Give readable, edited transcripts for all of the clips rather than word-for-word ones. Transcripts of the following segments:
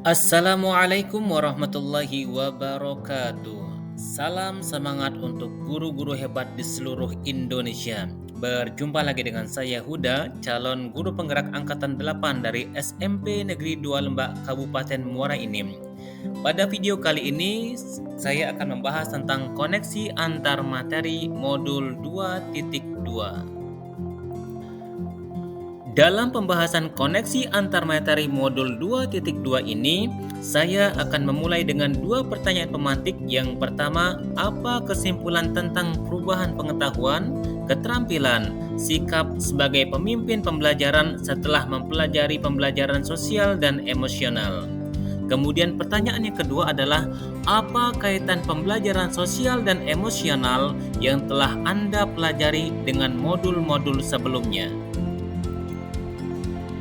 Assalamualaikum warahmatullahi wabarakatuh. Salam semangat untuk guru-guru hebat di seluruh Indonesia. Berjumpa lagi dengan saya Huda, calon guru penggerak angkatan 8 dari SMP Negeri 2 Lembak Kabupaten Muara Enim. Pada video kali ini saya akan membahas tentang koneksi antar materi modul 2.2. Dalam pembahasan koneksi antar materi modul 2.2 ini, saya akan memulai dengan dua pertanyaan pemantik. Yang pertama, apa kesimpulan tentang perubahan pengetahuan, keterampilan, sikap sebagai pemimpin pembelajaran setelah mempelajari pembelajaran sosial dan emosional? Kemudian pertanyaan yang kedua adalah, apa kaitan pembelajaran sosial dan emosional yang telah Anda pelajari dengan modul-modul sebelumnya?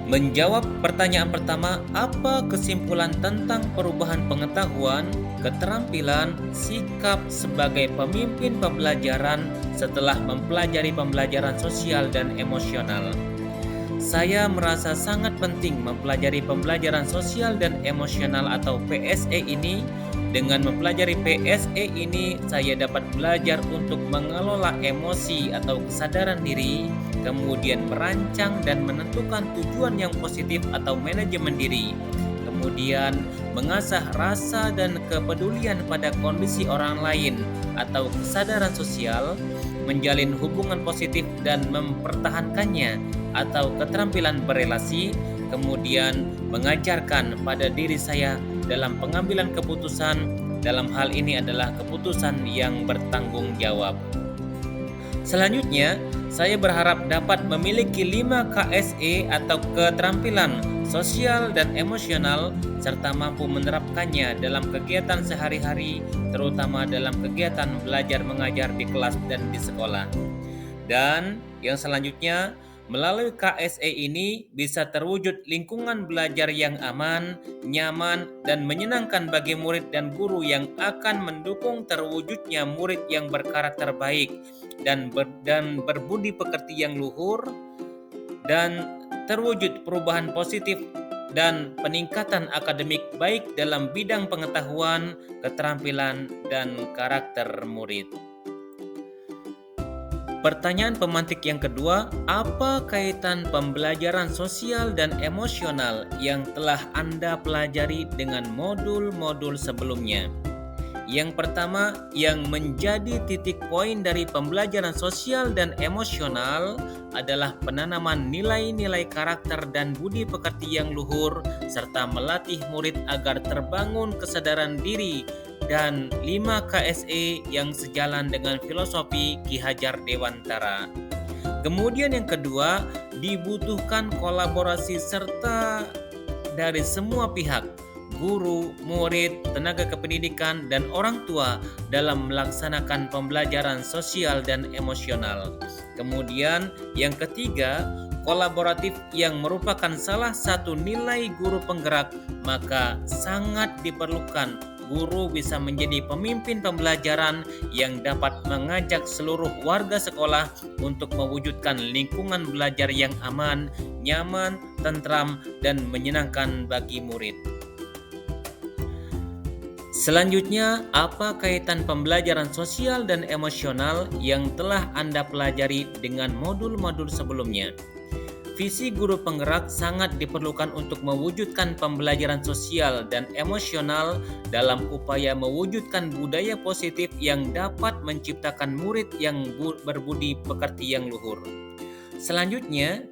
Menjawab pertanyaan pertama, apa kesimpulan tentang perubahan pengetahuan, keterampilan, sikap sebagai pemimpin pembelajaran setelah mempelajari pembelajaran sosial dan emosional? Saya merasa sangat penting mempelajari pembelajaran sosial dan emosional atau PSE ini. Dengan mempelajari PSE ini, saya dapat belajar untuk mengelola emosi atau kesadaran diri, kemudian merancang dan menentukan tujuan yang positif atau manajemen diri, kemudian mengasah rasa dan kepedulian pada kondisi orang lain atau kesadaran sosial, menjalin hubungan positif dan mempertahankannya atau keterampilan berelasi, kemudian mengajarkan pada diri saya dalam pengambilan keputusan, dalam hal ini adalah keputusan yang bertanggung jawab. Selanjutnya, saya berharap dapat memiliki 5 KSE atau keterampilan sosial dan emosional serta mampu menerapkannya dalam kegiatan sehari-hari, terutama dalam kegiatan belajar mengajar di kelas dan di sekolah. Dan yang selanjutnya, melalui KSE ini bisa terwujud lingkungan belajar yang aman, nyaman, dan menyenangkan bagi murid dan guru yang akan mendukung terwujudnya murid yang berkarakter baik dan berbudi pekerti yang luhur, dan terwujud perubahan positif dan peningkatan akademik baik dalam bidang pengetahuan, keterampilan, dan karakter murid. Pertanyaan pemantik yang kedua, apa kaitan pembelajaran sosial dan emosional yang telah Anda pelajari dengan modul-modul sebelumnya? Yang pertama, yang menjadi titik poin dari pembelajaran sosial dan emosional adalah penanaman nilai-nilai karakter dan budi pekerti yang luhur, serta melatih murid agar terbangun kesadaran diri, dan 5 KSE yang sejalan dengan filosofi Ki Hajar Dewantara. Kemudian yang kedua, dibutuhkan kolaborasi serta dari semua pihak, guru, murid, tenaga kependidikan, dan orang tua dalam melaksanakan pembelajaran sosial dan emosional. Kemudian yang ketiga, kolaboratif yang merupakan salah satu nilai guru penggerak, maka sangat diperlukan guru bisa menjadi pemimpin pembelajaran yang dapat mengajak seluruh warga sekolah untuk mewujudkan lingkungan belajar yang aman, nyaman, tentram, dan menyenangkan bagi murid. Selanjutnya, apa kaitan pembelajaran sosial dan emosional yang telah Anda pelajari dengan modul-modul sebelumnya? Visi guru penggerak sangat diperlukan untuk mewujudkan pembelajaran sosial dan emosional dalam upaya mewujudkan budaya positif yang dapat menciptakan murid yang berbudi pekerti yang luhur. Selanjutnya,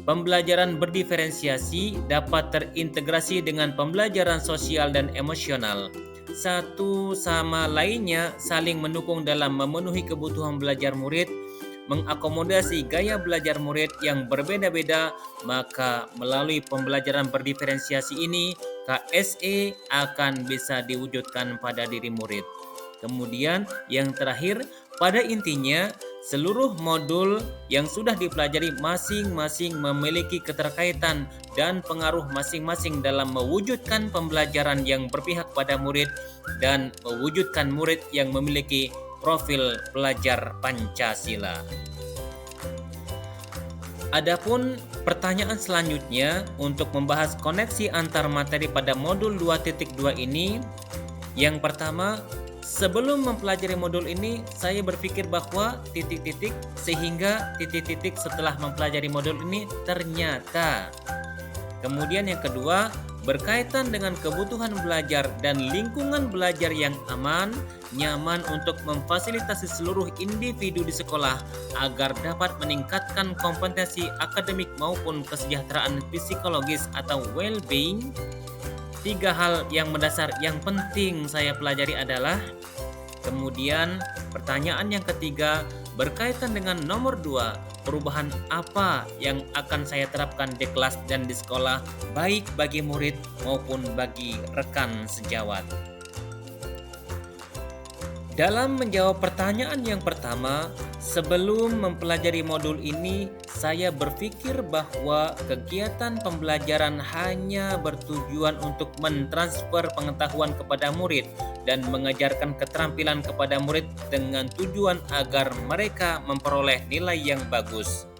pembelajaran berdiferensiasi dapat terintegrasi dengan pembelajaran sosial dan emosional. Satu sama lainnya saling mendukung dalam memenuhi kebutuhan belajar murid, mengakomodasi gaya belajar murid yang berbeda-beda, maka melalui pembelajaran berdiferensiasi ini, KSE akan bisa diwujudkan pada diri murid. Kemudian yang terakhir, pada intinya, seluruh modul yang sudah dipelajari masing-masing memiliki keterkaitan dan pengaruh masing-masing dalam mewujudkan pembelajaran yang berpihak pada murid dan mewujudkan murid yang memiliki profil pelajar Pancasila. Adapun pertanyaan selanjutnya untuk membahas koneksi antar materi pada modul 2.2 ini, yang pertama, sebelum mempelajari modul ini, saya berpikir bahwa titik-titik sehingga titik-titik setelah mempelajari modul ini ternyata. Kemudian yang kedua, berkaitan dengan kebutuhan belajar dan lingkungan belajar yang aman, nyaman untuk memfasilitasi seluruh individu di sekolah agar dapat meningkatkan kompetensi akademik maupun kesejahteraan psikologis atau well-being. Tiga hal yang mendasar yang penting saya pelajari adalah, kemudian pertanyaan yang ketiga berkaitan dengan nomor 2, perubahan apa yang akan saya terapkan di kelas dan di sekolah, baik bagi murid maupun bagi rekan sejawat. Dalam menjawab pertanyaan yang pertama, sebelum mempelajari modul ini, saya berpikir bahwa kegiatan pembelajaran hanya bertujuan untuk mentransfer pengetahuan kepada murid dan mengajarkan keterampilan kepada murid dengan tujuan agar mereka memperoleh nilai yang bagus.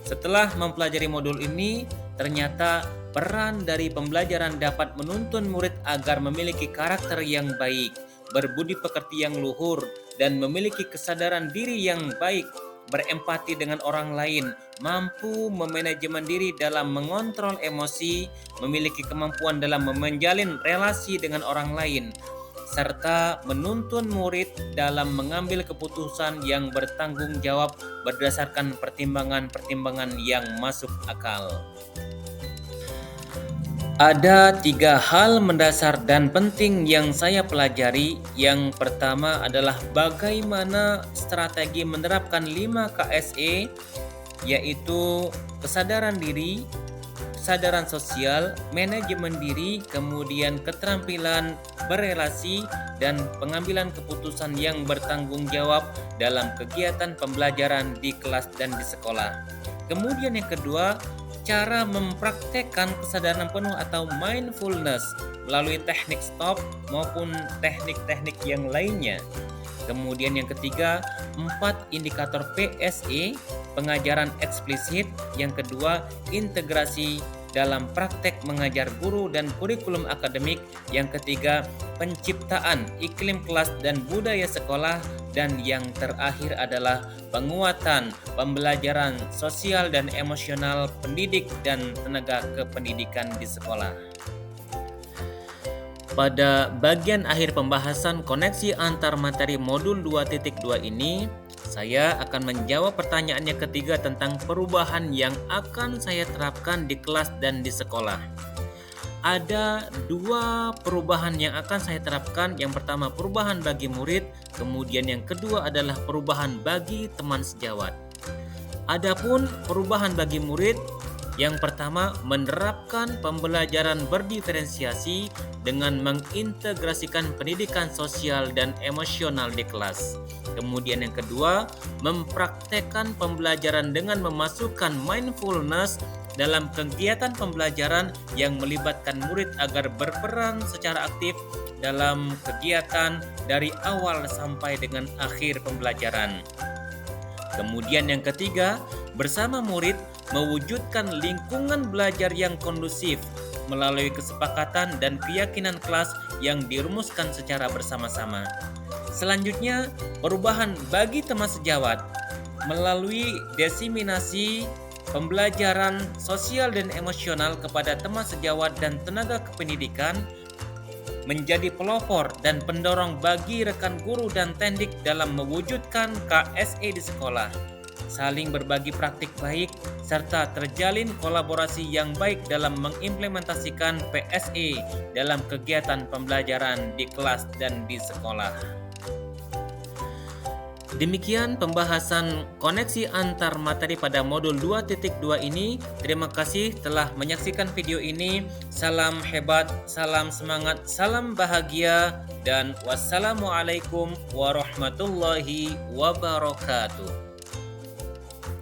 Setelah mempelajari modul ini, ternyata peran dari pembelajaran dapat menuntun murid agar memiliki karakter yang baik, berbudi pekerti yang luhur, dan memiliki kesadaran diri yang baik, berempati dengan orang lain, mampu memanajemen diri dalam mengontrol emosi, memiliki kemampuan dalam menjalin relasi dengan orang lain, serta menuntun murid dalam mengambil keputusan yang bertanggung jawab berdasarkan pertimbangan-pertimbangan yang masuk akal. Ada 3 hal mendasar dan penting yang saya pelajari. Yang pertama adalah bagaimana strategi menerapkan 5 KSE, yaitu kesadaran diri, kesadaran sosial, manajemen diri, kemudian keterampilan berelasi, dan pengambilan keputusan yang bertanggung jawab dalam kegiatan pembelajaran di kelas dan di sekolah. Kemudian yang kedua, cara mempraktekkan kesadaran penuh atau mindfulness melalui teknik stop maupun teknik-teknik yang lainnya. Kemudian yang ketiga, 4 indikator PSE, pengajaran eksplisit. Yang kedua, integrasi dalam praktek mengajar guru dan kurikulum akademik. Yang ketiga, penciptaan iklim kelas dan budaya sekolah. Dan yang terakhir adalah penguatan pembelajaran sosial dan emosional pendidik dan tenaga kependidikan di sekolah. Pada bagian akhir pembahasan koneksi antar materi modul 2.2 ini, saya akan menjawab pertanyaan yang ketiga tentang perubahan yang akan saya terapkan di kelas dan di sekolah. Ada 2 perubahan yang akan saya terapkan. Yang pertama, perubahan bagi murid, kemudian yang kedua adalah perubahan bagi teman sejawat. Adapun perubahan bagi murid, yang pertama, menerapkan pembelajaran berdiferensiasi dengan mengintegrasikan pendidikan sosial dan emosional di kelas. Kemudian yang kedua, mempraktekkan pembelajaran dengan memasukkan mindfulness dalam kegiatan pembelajaran yang melibatkan murid agar berperan secara aktif dalam kegiatan dari awal sampai dengan akhir pembelajaran. Kemudian yang ketiga, bersama murid mewujudkan lingkungan belajar yang kondusif melalui kesepakatan dan keyakinan kelas yang dirumuskan secara bersama-sama. Selanjutnya, perubahan bagi teman sejawat melalui diseminasi pembelajaran sosial dan emosional kepada teman sejawat dan tenaga kependidikan menjadi pelopor dan pendorong bagi rekan guru dan tendik dalam mewujudkan KSE di sekolah, saling berbagi praktik baik, serta terjalin kolaborasi yang baik dalam mengimplementasikan PSE dalam kegiatan pembelajaran di kelas dan di sekolah. Demikian pembahasan koneksi antar materi pada modul 2.2 ini. Terima kasih telah menyaksikan video ini. Salam hebat, salam semangat, salam bahagia, dan wassalamualaikum warahmatullahi wabarakatuh.